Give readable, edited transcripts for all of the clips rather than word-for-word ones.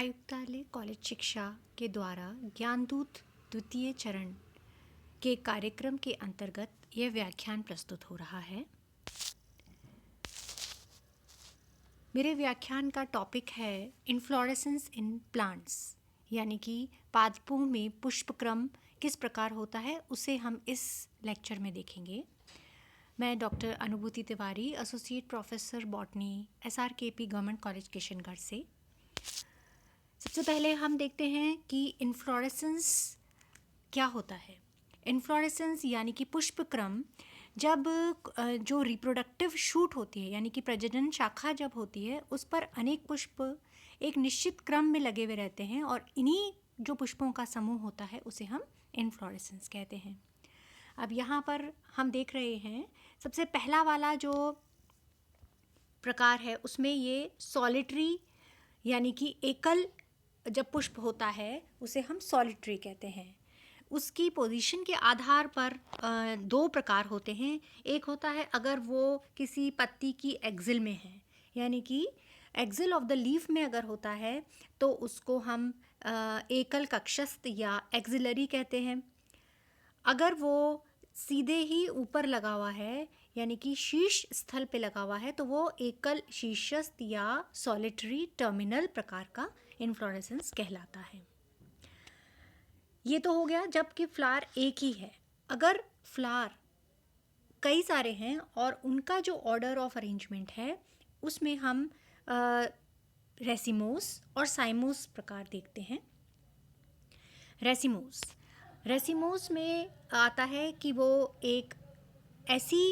आयुक्तालय कॉलेज शिक्षा के द्वारा ज्ञानदूत द्वितीय चरण के कार्यक्रम के अंतर्गत यह व्याख्यान प्रस्तुत हो रहा है। मेरे व्याख्यान का टॉपिक है इन्फ्लोरेसेंस इन प्लांट्स, यानी कि पादपों में पुष्पक्रम किस प्रकार होता है उसे हम इस लेक्चर में देखेंगे। मैं डॉक्टर अनुभूति Tiwari, associate professor botany, SRKP government college Kishangarh से। सबसे पहले हम देखते हैं कि इन्फ्लोरेसेंस क्या होता है। इन्फ्लोरेसेंस यानी कि पुष्पक्रम, जब जो रिप्रोडक्टिव शूट होती है यानी कि प्रजनन शाखा जब होती है उस पर अनेक पुष्प एक निश्चित क्रम में लगे हुए रहते हैं और इन्हीं जो पुष्पों का समूह होता है उसे हम इन्फ्लोरेसेंस कहते हैं। अब यहाँ पर हम देख रहे हैं सबसे पहला वाला जो प्रकार है उसमें ये सॉलिटरी यानी कि एकल जब पुष्प होता है उसे हम सॉलिटरी कहते हैं। उसकी पोजीशन के आधार पर दो प्रकार होते हैं। एक होता है अगर वो किसी पत्ती की एक्सिल में है, यानी कि एक्सिल ऑफ द लीफ में अगर होता है तो उसको हम एकल कक्षस्थ या एक्सिलरी कहते हैं। अगर वो सीधे ही ऊपर लगा हुआ है यानी कि शीर्ष स्थल पे लगा हुआ है तो वो एकल शीर्षस्थ या सॉलिटरी टर्मिनल प्रकार का इन्फ्लोरेसेंस कहलाता है। ये तो हो गया जबकि फ्लावर एक ही है। अगर फ्लावर कई सारे हैं और उनका जो ऑर्डर ऑफ अरेंजमेंट है उसमें हम रेसिमोस और साइमोस प्रकार देखते हैं। रेसिमोस में आता है कि वो एक ऐसी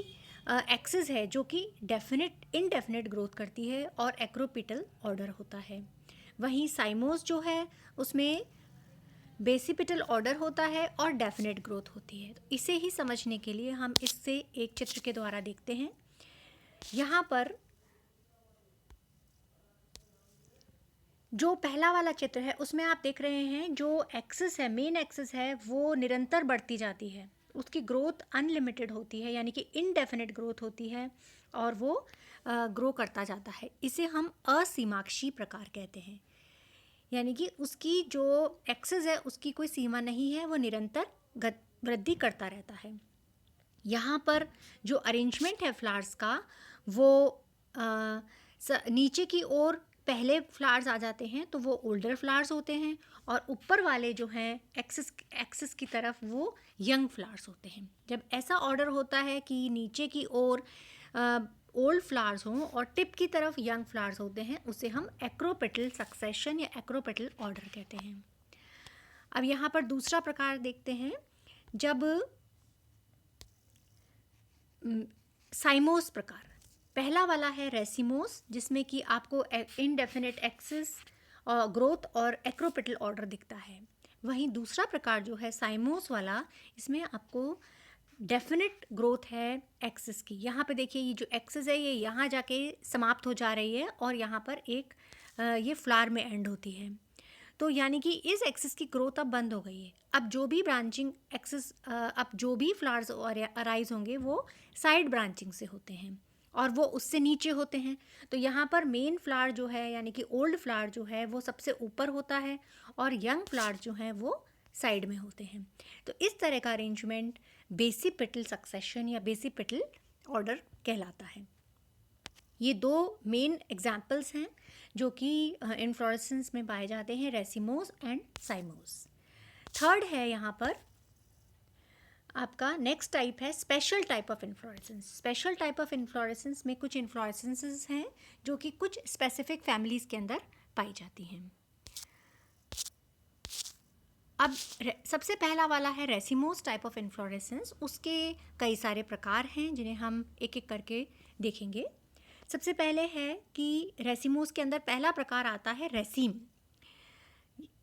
एक्सिस है जो कि इनडेफिनिट ग्रोथ करती है और एक्रोपिटल ऑर्डर होता है। वहीं साइमोस जो है उसमें बेसिपिटल ऑर्डर होता है और डेफिनेट ग्रोथ होती है। तो इसे ही समझने के लिए हम इससे एक चित्र के द्वारा देखते हैं। यहाँ पर जो पहला वाला चित्र है उसमें आप देख रहे हैं जो एक्सिस है, मेन एक्सिस है, वो निरंतर बढ़ती जाती है। उसकी ग्रोथ अनलिमिटेड होती है यानी कि इनडेफिनिट ग्रोथ होती है और वो ग्रो करता जाता है। इसे हम असीमाक्षी प्रकार कहते हैं, यानी कि उसकी जो एक्सिस है उसकी कोई सीमा नहीं है, वो निरंतर वृद्धि करता रहता है। यहाँ पर जो अरेंजमेंट है फ्लावर्स का वो नीचे की ओर पहले फ्लावर्स आ जाते हैं तो वो ओल्डर फ्लावर्स होते हैं और ऊपर वाले जो हैं एक्सिस की तरफ वो यंग फ्लावर्स होते हैं। जब ऐसा ऑर्डर होता है कि नीचे की ओर ओल्ड फ्लावर्स हों और टिप की तरफ यंग फ्लावर्स होते हैं उसे हम एक्रोपेटल सक्सेशन या एक्रोपेटल ऑर्डर कहते हैं। अब यहाँ पर दूसरा प्रकार देखते हैं। जब साइमोस प्रकार, पहला वाला है रेसिमोस जिसमें कि आपको इनडेफिनिट एक्सिस और ग्रोथ और एक्रोपेटल ऑर्डर दिखता है। वहीं दूसरा प्रकार जो है साइमोस वाला, इसमें आपको डेफिनेट ग्रोथ है एक्सिस की। यहाँ पे देखिए ये जो एक्सिस है ये यहाँ जाके समाप्त हो जा रही है और यहाँ पर एक ये फ्लावर में एंड होती है। तो यानी कि इस एक्सिस की ग्रोथ अब बंद हो गई है। अब जो भी ब्रांचिंग एक्सिस, अब जो भी फ्लावर्स अराइज होंगे वो साइड ब्रांचिंग से होते हैं और वो उससे नीचे होते हैं। तो यहाँ पर मेन फ्लावर जो है यानी कि ओल्ड फ्लावर जो है वो सबसे ऊपर होता है और यंग फ्लावर जो है वो साइड में होते हैं। तो इस तरह का अरेंजमेंट बेसिपिटल सक्सेशन या बेसिपिटल ऑर्डर कहलाता है। ये दो मेन एग्जाम्पल्स हैं जो कि इन्फ्लोरेसेंस में पाए जाते हैं, रेसिमोस एंड साइमोस। थर्ड है यहाँ पर आपका नेक्स्ट टाइप है special type of inflorescence. Special type of inflorescence में कुछ इन्फ्लोरेसेंसेस हैं जो कि कुछ स्पेसिफिक फैमिलीज के अंदर पाई जाती हैं। अब सबसे पहला वाला है रेसिमोस टाइप ऑफ इन्फ्लोरेसेंस। उसके कई सारे प्रकार हैं जिन्हें हम एक एक करके देखेंगे। सबसे पहले है कि रेसिमोस के अंदर पहला प्रकार आता है रेसीम।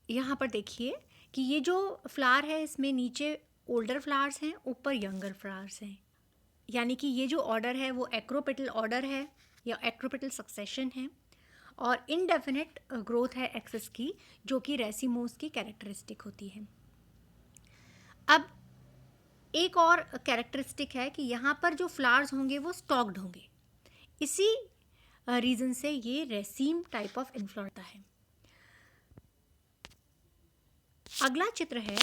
यहाँ पर देखिए कि ये जो फ्लावर है इसमें नीचे ओल्डर फ्लावर्स हैं, ऊपर यंगर फ्लावर्स हैं, यानी कि ये जो ऑर्डर है वो एक्रोपेटल ऑर्डर है या एक्रोपेटल सक्सेशन है और इनडेफिनिट ग्रोथ है एक्सिस की, जो कि रेसिमोस की कैरेक्टरिस्टिक होती है। अब एक और कैरेक्टरिस्टिक है कि यहाँ पर जो फ्लावर्स होंगे वो स्टॉक्ड होंगे। इसी रीज़न से ये रेसीम टाइप ऑफ इन्फ्लोरेंस है। अगला चित्र है,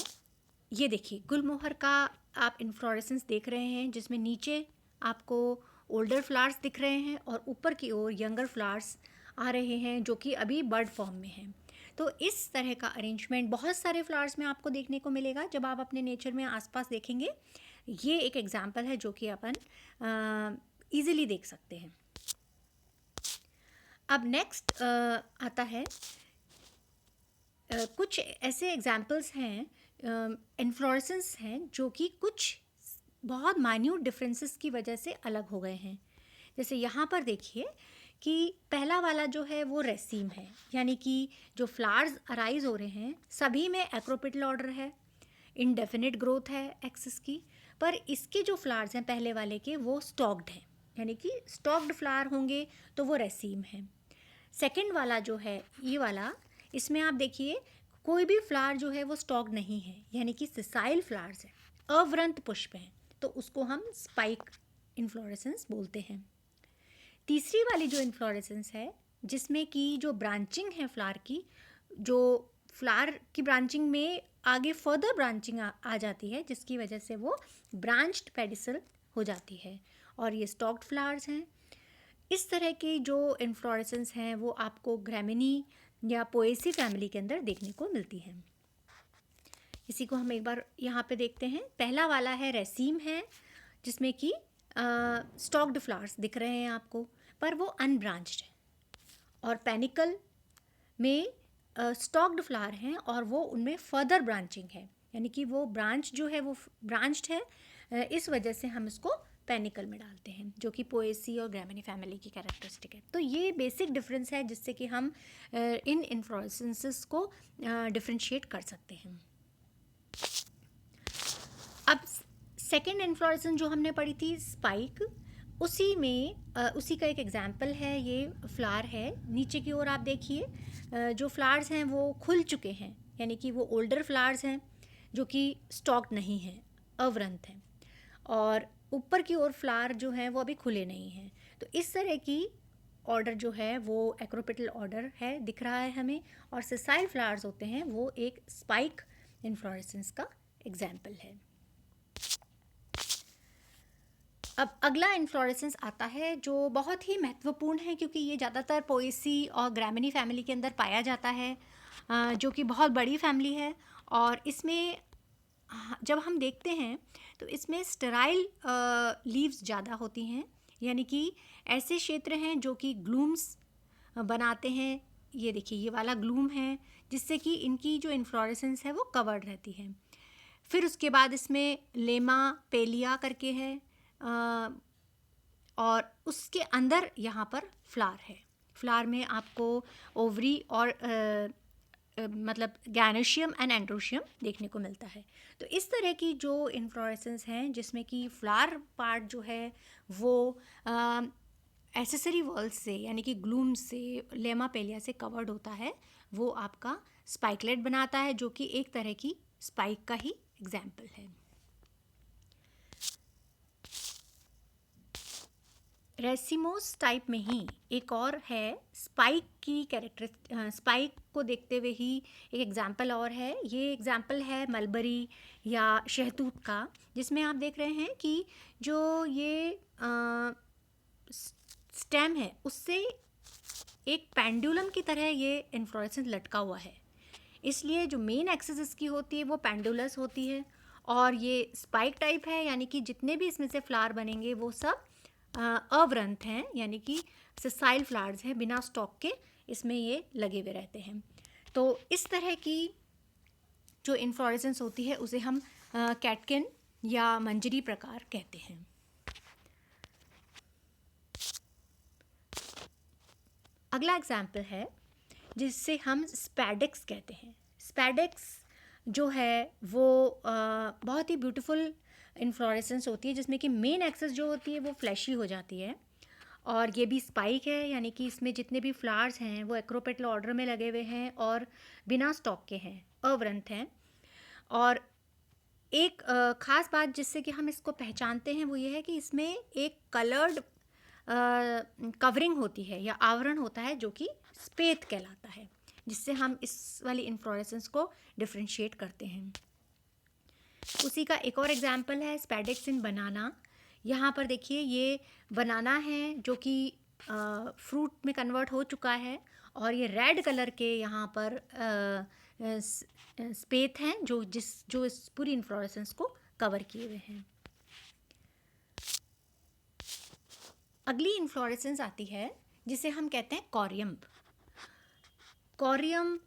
ये देखिए गुलमोहर का आप इन्फ्लोरेसेंस देख रहे हैं, जिसमें नीचे आपको ओल्डर फ्लावर्स दिख रहे हैं और ऊपर की ओर यंगर फ्लावर्स आ रहे हैं जो कि अभी बर्ड फॉर्म में हैं। तो इस तरह का अरेंजमेंट बहुत सारे फ्लावर्स में आपको देखने को मिलेगा जब आप अपने नेचर में आसपास देखेंगे। ये एक एग्जाम्पल है जो कि अपन ईजिली देख सकते हैं। अब नेक्स्ट आता है कुछ ऐसे एग्जाम्पल्स हैं, इन्फ्लोरेसेंस हैं जो कि कुछ बहुत माइन्यूट डिफरेंसेस की वजह से अलग हो गए हैं। जैसे यहाँ पर देखिए कि पहला वाला जो है वो रेसीम है, यानी कि जो फ्लावर्स अराइज हो रहे हैं सभी में एक्रोपिटल ऑर्डर है, इनडेफिनिट ग्रोथ है एक्सिस की, पर इसके जो फ्लावर्स हैं पहले वाले के वो स्टॉक्ड हैं, यानी कि स्टॉक्ड फ्लावर होंगे तो वो रेसीम है। सेकंड वाला जो है ये वाला, इसमें आप देखिए कोई भी फ्लावर जो है वो स्टॉक्ड नहीं है, यानी कि सिसाइल फ्लावर्स है, अवृंत पुष्प हैं, तो उसको हम स्पाइक इन्फ्लोरेसेंस बोलते हैं। तीसरी वाली जो इन्फ्लोरेसेंस है जिसमें कि जो ब्रांचिंग है फ्लावर की, जो फ्लावर की ब्रांचिंग में आगे फर्दर ब्रांचिंग आ जाती है, जिसकी वजह से वो ब्रांच्ड पेडिसल हो जाती है, और ये स्टॉक्ड फ्लावर्स हैं। इस तरह की जो इन्फ्लोरेसेंस हैं वो आपको ग्रैमिनी या पोएसी फैमिली के अंदर देखने को मिलती है। इसी को हम एक बार यहाँ पे देखते हैं। पहला वाला है रेसीम है, जिसमें कि स्टॉक्ड फ्लावर्स दिख रहे हैं आपको, पर वो अनब्रांच्ड है। और पेनिकल में स्टॉक्ड फ्लावर हैं और वो उनमें फर्दर ब्रांचिंग है, यानी कि वो ब्रांच जो है वो ब्रांच्ड है, इस वजह से हम इसको पेनिकल में डालते हैं, जो कि पोएसी और ग्रैमिनी फैमिली की कैरेक्टरिस्टिक है। तो ये बेसिक डिफरेंस है जिससे कि हम इन इन्फ्लोरेसेंसेस को डिफ्रेंशिएट कर सकते हैं। अब सेकेंड इन्फ्लोरेसेंस जो हमने पढ़ी थी स्पाइक, उसी में उसी का एक एग्जाम्पल है, ये फ्लावर है। नीचे की ओर आप देखिए जो फ्लावर्स हैं वो खुल चुके हैं, यानी कि वो ओल्डर फ्लावर्स हैं जो कि स्टॉक्ड नहीं हैं, अवृंत हैं, और ऊपर की ओर फ्लावर जो हैं वो अभी खुले नहीं हैं। तो इस तरह की ऑर्डर जो है वो एक्रोपिटल ऑर्डर है, दिख रहा है हमें, और सिसाइल फ्लावर्स होते हैं वो एक स्पाइक इन्फ्लोरेसेंस का एग्जाम्पल है। अब अगला इन्फ्लोरेसेंस आता है जो बहुत ही महत्वपूर्ण है, क्योंकि ये ज़्यादातर पोएसी और ग्रैमिनी फैमिली के अंदर पाया जाता है, जो कि बहुत बड़ी फैमिली है। और इसमें जब हम देखते हैं तो इसमें स्टेराइल लीव्स ज़्यादा होती हैं, यानी कि ऐसे क्षेत्र हैं जो कि ग्लूम्स बनाते हैं। ये देखिए ये वाला ग्लूम है, जिससे कि इनकी जो इन्फ्लोरेसेंस है वो कवर्ड रहती है। फिर उसके बाद इसमें लेमा पेलिया करके है, और उसके अंदर यहाँ पर फ्लावर है। फ्लावर में आपको ओवरी और मतलब गैनोशियम एंड एंड्रोशियम देखने को मिलता है। तो इस तरह की जो इन्फ्लोरेसेंस हैं जिसमें कि फ्लावर पार्ट जो है वो एसेसरी वॉल्स से, यानी कि ग्लूम से, लेमा पेलिया से कवर्ड होता है, वो आपका स्पाइकलेट बनाता है, जो कि एक तरह की स्पाइक का ही एग्जाम्पल है। रेसिमोस टाइप में ही एक और है स्पाइक की कैरेक्टर, स्पाइक को देखते हुए ही एक एग्जाम्पल और है। ये एग्जाम्पल है मलबरी या शहतूत का, जिसमें आप देख रहे हैं कि जो ये स्टेम है उससे एक पेंडुलम की तरह ये इन्फ्लोरेसेंस लटका हुआ है, इसलिए जो मेन एक्सिस इसकी होती है वो पेंडुलस होती है। और ये स्पाइक टाइप है, यानी कि जितने भी इसमें से फ्लावर बनेंगे वो सब अवृंत हैं, यानी कि सिसाइल फ्लावर्स हैं, बिना स्टॉक के इसमें ये लगे हुए रहते हैं। तो इस तरह की जो इन्फ्लोरेसेंस होती है उसे हम कैटकिन या मंजरी प्रकार कहते हैं। अगला एग्जाम्पल है जिससे हम स्पैडेक्स कहते हैं। स्पैडेक्स जो है वो बहुत ही ब्यूटीफुल इन्फ्लोरेसेंस होती है, जिसमें कि मेन एक्सेस जो होती है वो फ्लैशी हो जाती है, और ये भी स्पाइक है, यानी कि इसमें जितने भी फ्लावर्स हैं वो एक्रोपेटल ऑर्डर में लगे हुए हैं और बिना स्टॉक के हैं, अवृंत हैं। और एक ख़ास बात जिससे कि हम इसको पहचानते हैं वो ये है कि इसमें एक कलर्ड कवरिंग होती है या आवरण होता है, जो कि स्पेत कहलाता है। जिससे हम इस वाली इन्फ्लोरेसेंस को डिफ्रेंशिएट करते हैं। उसी का एक और एग्जाम्पल है स्पैडिक्स इन बनाना। यहाँ पर देखिए ये बनाना है जो कि फ्रूट में कन्वर्ट हो चुका है, और ये रेड कलर के यहाँ पर स्पेथ हैं जो इस पूरी इन्फ्लोरेसेंस को कवर किए हुए हैं। अगली इन्फ्लोरेसेंस आती है जिसे हम कहते हैं कॉरियम। कॉरियम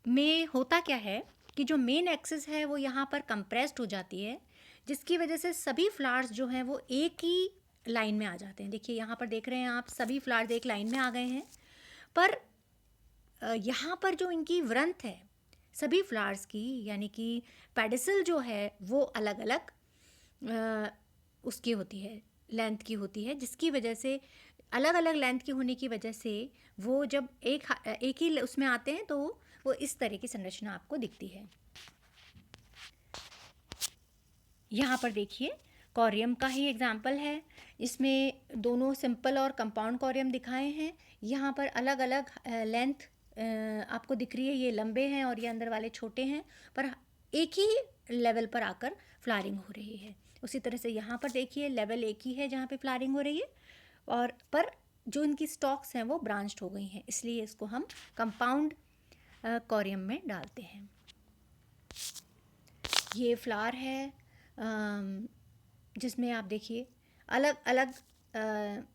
में होता क्या है कि जो मेन एक्सिस है वो यहाँ पर कंप्रेस्ड हो जाती है, जिसकी वजह से सभी फ्लावर्स जो हैं वो एक ही लाइन में आ जाते हैं। देखिए यहाँ पर देख रहे हैं आप, सभी फ्लावर्स एक लाइन में आ गए हैं, पर यहाँ पर जो इनकी वृंत है सभी फ्लावर्स की, यानी कि पेडिसल जो है वो अलग अलग उसकी होती है, लेंथ की होती है, जिसकी वजह से अलग अलग लेंथ की होने की वजह से वो जब एक ही उसमें आते हैं तो वो इस तरह की संरचना आपको दिखती है। यहाँ पर देखिए कॉरियम का ही एग्जाम्पल है, इसमें दोनों सिंपल और कंपाउंड कॉरियम दिखाए हैं। यहाँ पर अलग अलग लेंथ आपको दिख रही है, ये लंबे हैं और ये अंदर वाले छोटे हैं, पर एक ही लेवल पर आकर फ्लावरिंग हो रही है। उसी तरह से यहाँ पर देखिए लेवल एक ही है जहाँ पे फ्लावरिंग हो रही है, और पर जो इनकी स्टॉक्स हैं वो ब्रांच्ड हो गई हैं, इसलिए इसको हम कंपाउंड कॉरियम में डालते हैं। ये फ्लावर है जिसमें आप देखिए अलग अलग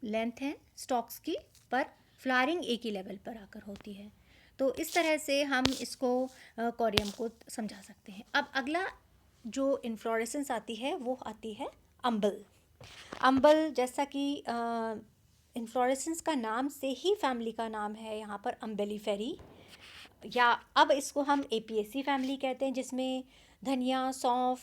लेंथ हैं स्टॉक्स की, पर फ्लावरिंग एक ही लेवल पर आकर होती है। तो इस तरह से हम इसको कॉरियम को समझा सकते हैं। अब अगला जो इन्फ्लोरेसेंस आती है वो आती है अम्बल। अम्बल जैसा कि इन्फ्लोरेसेंस का नाम से ही फैमिली का नाम है यहाँ पर अम्बेलिफेरी, या अब इसको हम एपिएसी फैमिली कहते हैं, जिसमें धनिया, सौंफ,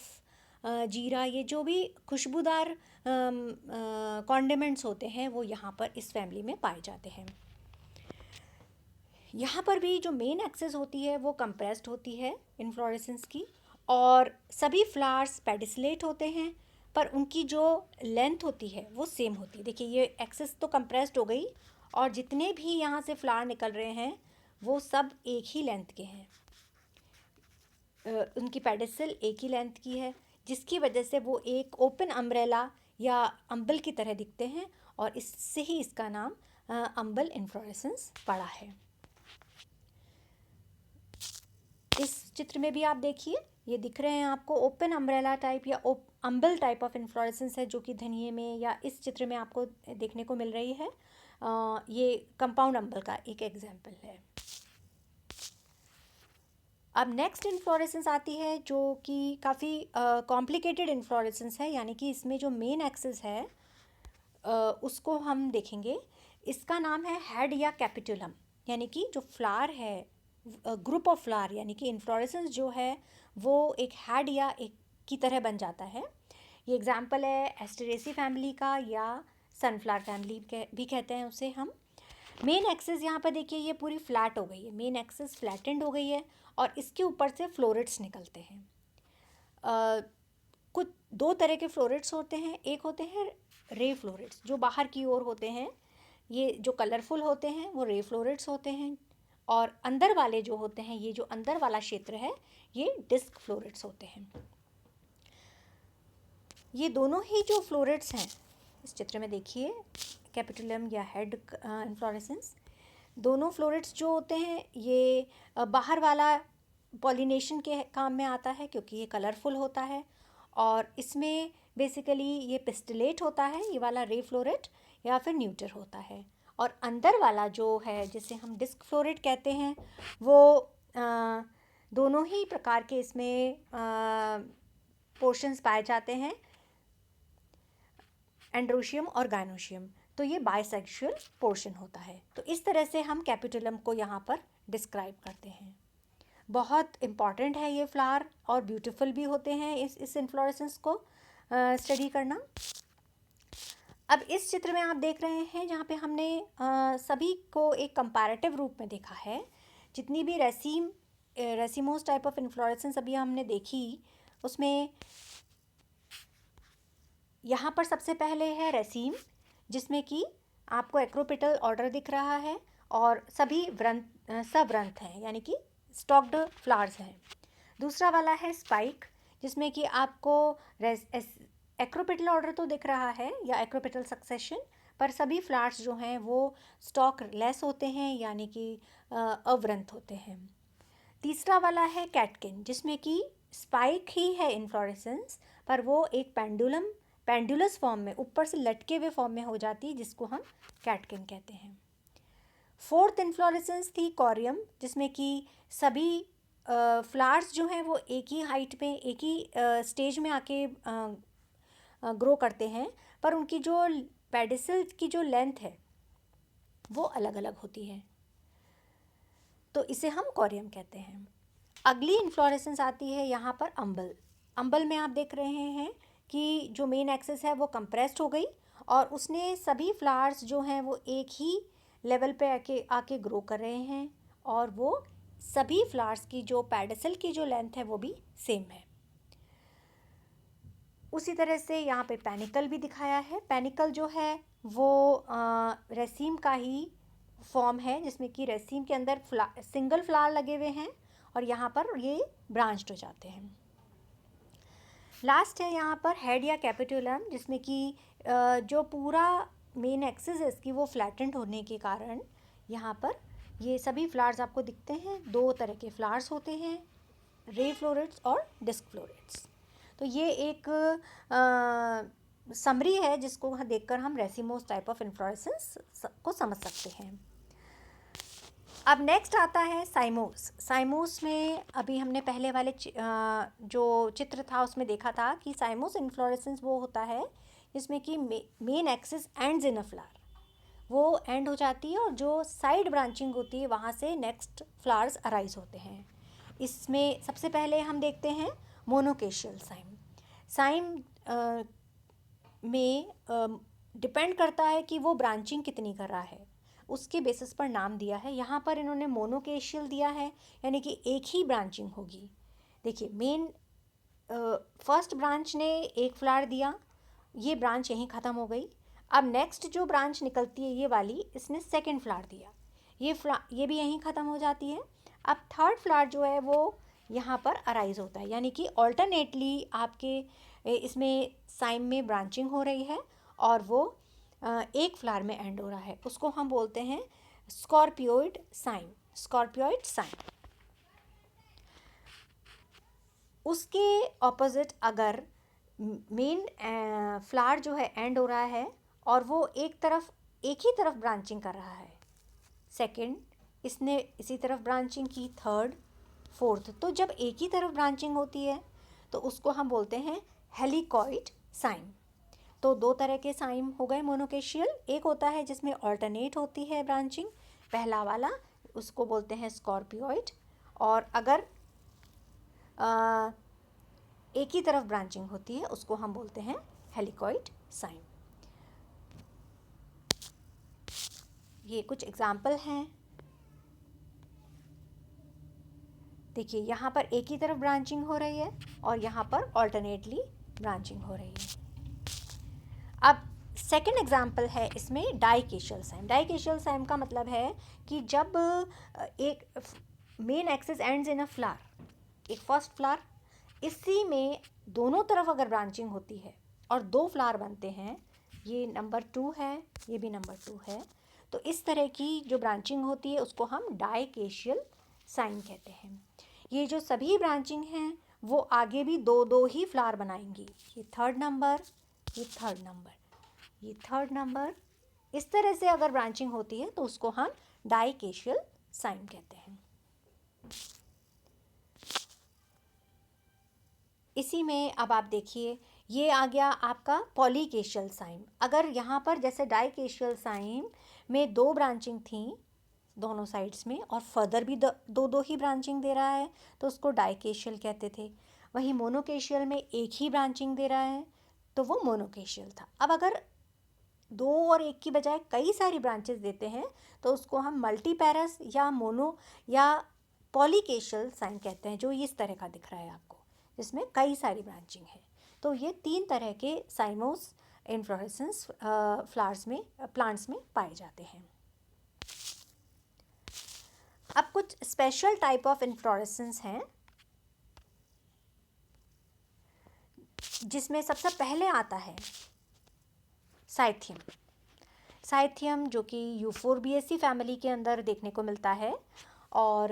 जीरा, ये जो भी खुशबूदार कॉन्डिमेंट्स होते हैं वो यहाँ पर इस फैमिली में पाए जाते हैं। यहाँ पर भी जो मेन एक्सिस होती है वो कंप्रेस्ड होती है इन्फ्लोरेसेंस की, और सभी फ्लावर्स पेडिसलेट होते हैं, पर उनकी जो लेंथ होती है वो सेम होती है। देखिए ये एक्सिस तो कंप्रेस्ड हो गई, और जितने भी यहाँ से फ्लावर निकल रहे हैं वो सब एक ही लेंथ के हैं, उनकी पेडिसल एक ही लेंथ की है, जिसकी वजह से वो एक ओपन अम्ब्रेला या अम्बल की तरह दिखते हैं, और इससे ही इसका नाम अम्बल इन्फ्लोरेसेंस पड़ा है। इस चित्र में भी आप देखिए ये दिख रहे हैं आपको ओपन अम्ब्रेला टाइप या अम्बल टाइप ऑफ इन्फ्लोरेसेंस है, जो कि धनिये में या इस चित्र में आपको देखने को मिल रही है। ये कंपाउंड अम्बल का एक एग्जाम्पल है। अब नेक्स्ट इन्फ्लोरेसेंस आती है जो कि काफ़ी कॉम्प्लिकेटेड इन्फ्लोरेसेंस है, यानी कि इसमें जो मेन एक्सिस है उसको हम देखेंगे। इसका नाम है हेड या कैपिटुलम, यानी कि जो फ्लावर है, ग्रुप ऑफ फ्लावर, यानी कि इन्फ्लोरेसेंस जो है वो एक हेड या एक की तरह बन जाता है। ये एग्जाम्पल है एस्टेरेसी फैमिली का, या सनफ्लावर फैमिली भी कहते हैं उसे हम। मेन एक्सिस यहाँ पर देखिए ये पूरी फ्लैट हो गई है, मेन एक्सिस फ्लैटेंड हो गई है, और इसके ऊपर से फ्लोरेट्स निकलते हैं। कुछ दो तरह के फ्लोरेट्स होते हैं, एक होते हैं रे फ्लोरेट्स जो बाहर की ओर होते हैं, ये जो कलरफुल होते हैं वो रे फ्लोरेट्स होते हैं, और अंदर वाले जो होते हैं, ये जो अंदर वाला क्षेत्र है ये डिस्क फ्लोरेट्स होते हैं। ये दोनों ही जो फ्लोरेट्स हैं इस चित्र में देखिए, कैपिटुलम या हेड इन्फ्लोरेसेंस, दोनों फ्लोरेट्स जो होते हैं ये बाहर वाला पॉलिनेशन के काम में आता है, क्योंकि ये कलरफुल होता है, और इसमें बेसिकली ये पिस्टिलेट होता है, ये वाला रे फ्लोरेट, या फिर न्यूटर होता है। और अंदर वाला जो है जिसे हम डिस्क फ्लोरेट कहते हैं, वो दोनों ही प्रकार के इसमें पोर्शंस पाए जाते हैं, एंड्रोशियम और गायनोशियम। तो ये बाइसेक्सुअल पोर्शन होता है। तो इस तरह से हम कैपिटुलम को यहाँ पर डिस्क्राइब करते हैं। बहुत इम्पॉर्टेंट है ये फ्लावर, और ब्यूटीफुल भी होते हैं इस इन्फ्लोरेसेंस को स्टडी करना। अब इस चित्र में आप देख रहे हैं जहाँ पे हमने सभी को एक कंपैरेटिव रूप में देखा है। जितनी भी रेसिमोस टाइप ऑफ इन्फ्लोरेसेंस अभी हमने देखी, उसमें यहाँ पर सबसे पहले है रेसीम, जिसमें कि आपको एक्रोपेटल ऑर्डर दिख रहा है, और सभी सबरंथ हैं, यानी कि स्टॉक्ड फ्लावर्स हैं। दूसरा वाला है स्पाइक, जिसमें कि आपको एक्रोपेटल ऑर्डर तो दिख रहा है या एक्रोपेटल सक्सेशन, पर सभी फ्लावर्स जो हैं वो स्टॉक लेस होते हैं, यानी कि अवरंथ होते हैं। तीसरा वाला है कैटकिन, जिसमें कि स्पाइक ही है इन्फ्लोरेसेंस, पर वो एक पेंडुलस फॉर्म में, ऊपर से लटके हुए फॉर्म में हो जाती है, जिसको हम कैटकिन कहते हैं। फोर्थ इन्फ्लोरेसेंस थी कॉरियम, जिसमें कि सभी फ्लावर्स जो हैं वो एक ही हाइट में, एक ही स्टेज में आके ग्रो करते हैं, पर उनकी जो पेडिसल की जो लेंथ है वो अलग अलग होती है, तो इसे हम कॉरियम कहते हैं। अगली इन्फ्लोरेसेंस आती है यहाँ पर अम्बल। अम्बल में आप देख रहे हैं कि जो मेन एक्सिस है वो कंप्रेस्ड हो गई, और उसने सभी फ्लावर्स जो हैं वो एक ही लेवल पे आके ग्रो कर रहे हैं, और वो सभी फ्लावर्स की जो पेडिसल की जो लेंथ है वो भी सेम है। उसी तरह से यहाँ पे पैनिकल भी दिखाया है। पैनिकल जो है वो रेसीम का ही फॉर्म है, जिसमें कि रेसीम के अंदर सिंगल फ्लावर लगे हुए हैं, और यहाँ पर ये ब्रांच्ड हो जाते हैं। लास्ट है यहाँ पर हेड या कैपिटुलम, जिसमें कि जो पूरा मेन एक्सिस है इसकी वो फ्लैटेंड होने के कारण यहाँ पर ये सभी फ्लावर्स आपको दिखते हैं। दो तरह के फ्लावर्स होते हैं, रे फ्लोरेट्स और डिस्क फ्लोरेट्स। तो ये एक समरी है जिसको देखकर हम रेसिमोस टाइप ऑफ इन्फ्लोरेसेंस को समझ सकते हैं। अब नेक्स्ट आता है साइमोस। साइमोस में अभी हमने पहले वाले जो चित्र था उसमें देखा था कि साइमोस इन्फ्लोरेसेंस वो होता है जिसमें कि main axis ends in a flower, वो एंड हो जाती है, और जो साइड ब्रांचिंग होती है वहाँ से नेक्स्ट फ्लावर्स अराइज होते हैं। इसमें सबसे पहले हम देखते हैं मोनोकेशियल साइम। साइम में डिपेंड करता है कि वो ब्रांचिंग कितनी कर रहा है, उसके बेसिस पर नाम दिया है। यहाँ पर इन्होंने मोनोकेशियल दिया है, यानी कि एक ही ब्रांचिंग होगी। देखिए मेन फर्स्ट ब्रांच ने एक फ्लावर दिया, ये ब्रांच यहीं ख़त्म हो गई। अब नेक्स्ट जो ब्रांच निकलती है ये वाली, इसने सेकंड फ्लावर दिया, ये भी यहीं ख़त्म हो जाती है। अब थर्ड फ्लावर जो है वो यहाँ पर अराइज होता है, यानी कि ऑल्टरनेटली आपके इसमें साइम में ब्रांचिंग हो रही है, और वो एक फ्लावर में एंड हो रहा है। उसको हम बोलते हैं स्कॉर्पियोइड साइम, स्कॉर्पियोइड साइम। उसके ऑपोजिट अगर मेन फ्लावर जो है एंड हो रहा है और वो एक ही तरफ ब्रांचिंग कर रहा है, सेकंड इसने इसी तरफ ब्रांचिंग की, थर्ड, फोर्थ, तो जब एक ही तरफ ब्रांचिंग होती है तो उसको हम बोलते हैं हेलिकॉइड साइम। तो दो तरह के साइम हो गए मोनोकेशियल। एक होता है जिसमें ऑल्टरनेट होती है ब्रांचिंग, पहला वाला, उसको बोलते हैं स्कॉर्पियोइड। और अगर एक ही तरफ ब्रांचिंग होती है उसको हम बोलते हैं हेलिकॉइड साइम। ये कुछ एग्जाम्पल हैं। देखिए यहाँ पर एक ही तरफ ब्रांचिंग हो रही है और यहाँ पर ऑल्टरनेटली ब्रांचिंग हो रही है। अब सेकेंड एग्जाम्पल है इसमें डाइकेशियल साइम। डाइकेशियल साइम का मतलब है कि जब एक main axis ends in a flower, एक फर्स्ट फ्लावर, इसी में दोनों तरफ अगर ब्रांचिंग होती है और दो फ्लावर बनते हैं, ये नंबर 2 है, ये भी नंबर 2 है, तो इस तरह की जो ब्रांचिंग होती है उसको हम डाइकेशियल साइम कहते हैं। ये जो सभी ब्रांचिंग हैं वो आगे भी दो दो ही फ्लावर बनाएंगी। ये थर्ड नंबर, ये थर्ड नंबर, ये थर्ड नंबर, इस तरह से अगर ब्रांचिंग होती है तो उसको हम डाइकेशियल साइम कहते हैं। इसी में अब आप देखिए ये आ गया आपका पॉलीकेशियल साइम। अगर यहाँ पर जैसे डाइकेशियल साइम में दो ब्रांचिंग थी दोनों साइड्स में और फर्दर भी दो दो ही ब्रांचिंग दे रहा है तो उसको डाइकेशियल कहते थे। वहीं मोनोकेशियल में एक ही ब्रांचिंग दे रहा है तो वो मोनोकेशियल था। अब अगर दो और एक की बजाय कई सारी ब्रांचेस देते हैं तो उसको हम मल्टीपैरस या मोनो या पॉलीकेशियल साइम कहते हैं, जो इस तरह का दिख रहा है आपको, जिसमें कई सारी ब्रांचिंग है। तो ये तीन तरह के साइमोस इन्फ्लोरेसेंस प्लांट्स में पाए जाते हैं। अब कुछ स्पेशल टाइप ऑफ इन्फ्लोरेसेंस हैं, जिसमें सबसे पहले आता है साइथियम। साइथियम जो कि यूफोरबिएसी फैमिली के अंदर देखने को मिलता है। और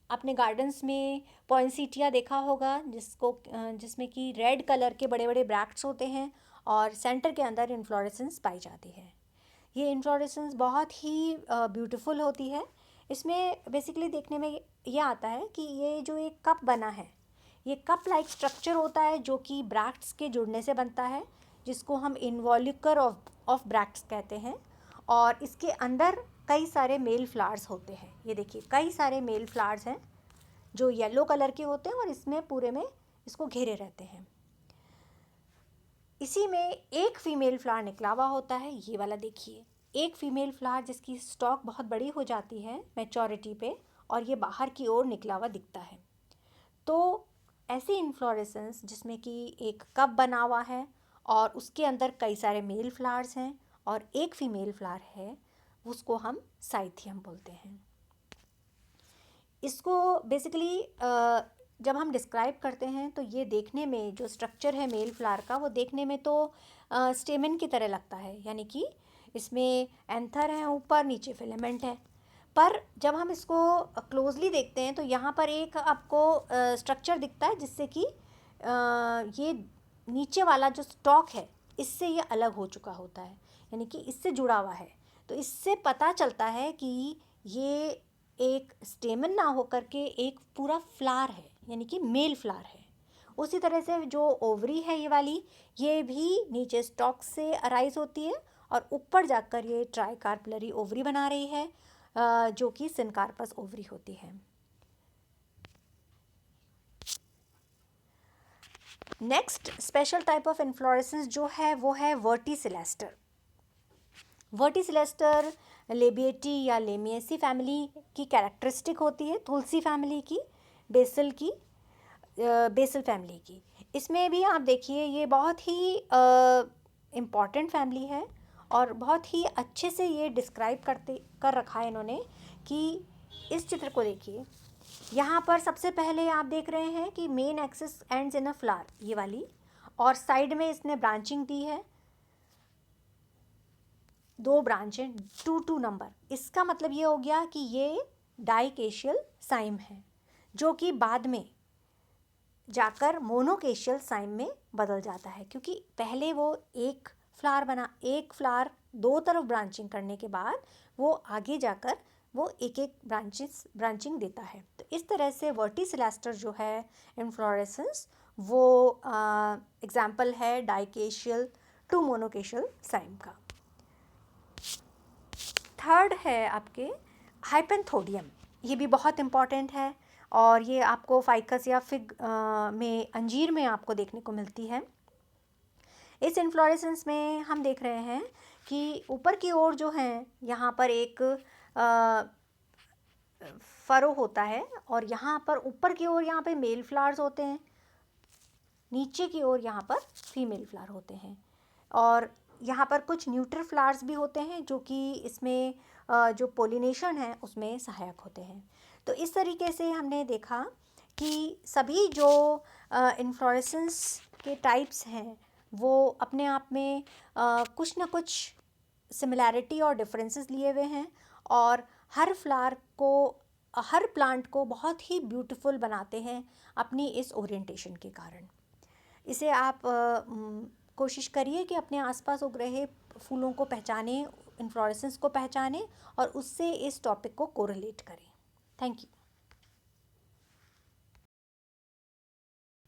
आपने गार्डन्स में पॉइंसीटिया देखा होगा, जिसमें कि रेड कलर के बड़े बड़े ब्रैक्ट्स होते हैं और सेंटर के अंदर इन्फ्लोरेसेंस पाई जाती है। ये इन्फ्लोरेसेंस बहुत ही ब्यूटीफुल होती है। इसमें बेसिकली देखने में ये आता है कि ये जो एक कप बना है, ये कप लाइक स्ट्रक्चर होता है जो कि ब्रैक्ट्स के जुड़ने से बनता है, जिसको हम इन्वॉल्यूकर ऑफ ब्रैक्ट्स कहते हैं। और इसके अंदर कई सारे मेल फ्लावर्स होते हैं। ये देखिए कई सारे मेल फ्लावर्स हैं जो येलो कलर के होते हैं और इसमें पूरे में इसको घेरे रहते हैं। इसी में एक फीमेल फ्लावर निकला हुआ होता है, ये वाला देखिए, एक फीमेल फ्लावर जिसकी स्टॉक बहुत बड़ी हो जाती है मैच्योरिटी पे, और ये बाहर की ओर निकला हुआ दिखता है। तो ऐसी इन्फ्लोरेसेंस जिसमें कि एक कप बना हुआ है और उसके अंदर कई सारे मेल फ्लावर्स हैं और एक फीमेल फ्लावर है, उसको हम साइथियम बोलते हैं। इसको बेसिकली जब हम डिस्क्राइब करते हैं तो ये देखने में जो स्ट्रक्चर है मेल फ्लावर का, वो देखने में तो स्टेमन की तरह लगता है, यानी कि इसमें एंथर है ऊपर, नीचे फिलामेंट है। पर जब हम इसको क्लोजली देखते हैं तो यहाँ पर एक आपको स्ट्रक्चर दिखता है जिससे कि ये नीचे वाला जो स्टॉक है इससे ये अलग हो चुका होता है, यानी कि इससे जुड़ा हुआ है। तो इससे पता चलता है कि ये एक स्टेमन ना होकर के एक पूरा फ्लावर है, यानी कि मेल फ्लावर है। उसी तरह से जो ओवरी है ये वाली, ये भी नीचे स्टॉक से अराइज होती है और ऊपर जाकर ये ट्राइकार्पलरी ओवरी बना रही है, जो कि सिनकार्पस ओवरी होती है। Next special type of inflorescence जो है वो है वर्टिसिलेस्टर। वर्टिसिलेस्टर लेबिएटी या लेमिएसी फैमिली की कैरेक्टरिस्टिक होती है, तुलसी फैमिली की, बेसल फैमिली की। इसमें भी आप देखिए ये बहुत ही इम्पॉर्टेंट फैमिली है और बहुत ही अच्छे से ये डिस्क्राइब कर रखा है इन्होंने कि इस चित्र को देखिए, यहाँ पर सबसे पहले आप देख रहे हैं कि main axis ends in a flower, ये वाली, और साइड में इसने ब्रांचिंग दी है, 2 ब्रांचें, 2 नंबर। इसका मतलब ये हो गया कि ये डाइकेशियल साइम है, जो कि बाद में जाकर मोनोकेशियल साइम में बदल जाता है, क्योंकि पहले वो एक फ्लावर 2 तरफ ब्रांचिंग करने के बाद वो आगे जाकर वो एक ब्रांचिंग देता है। तो इस तरह से वर्टिसिलेस्टर जो है इन्फ्लोरेसेंस, वो एग्जाम्पल है डाइकेशियल टू मोनोकेशियल साइम का। थर्ड है आपके हाइपेंथोडियम। ये भी बहुत इम्पॉर्टेंट है और ये आपको फाइकस या फिग में, अंजीर में आपको देखने को मिलती है। इस इन्फ्लोरेसेंस में हम देख रहे हैं कि ऊपर की ओर जो है यहाँ पर एक फरो होता है और यहाँ पर ऊपर की ओर यहाँ पे मेल फ्लावर्स होते हैं, नीचे की ओर यहाँ पर फीमेल फ्लावर होते हैं, और यहाँ पर कुछ न्यूट्रल फ्लावर्स भी होते हैं जो कि इसमें जो पोलिनेशन है उसमें सहायक होते हैं। तो इस तरीके से हमने देखा कि सभी जो इन्फ्लोरेसेंस के टाइप्स हैं वो अपने आप में कुछ ना कुछ सिमिलैरिटी और डिफरेंसेस लिए हुए हैं, और हर प्लांट को बहुत ही ब्यूटीफुल बनाते हैं अपनी इस ओरिएंटेशन के कारण। इसे आप कोशिश करिए कि अपने आसपास उग रहे फूलों को पहचानें, इन्फ्लोरेसेंस को पहचानें और उससे इस टॉपिक को कोरिलेट करें। Thank you.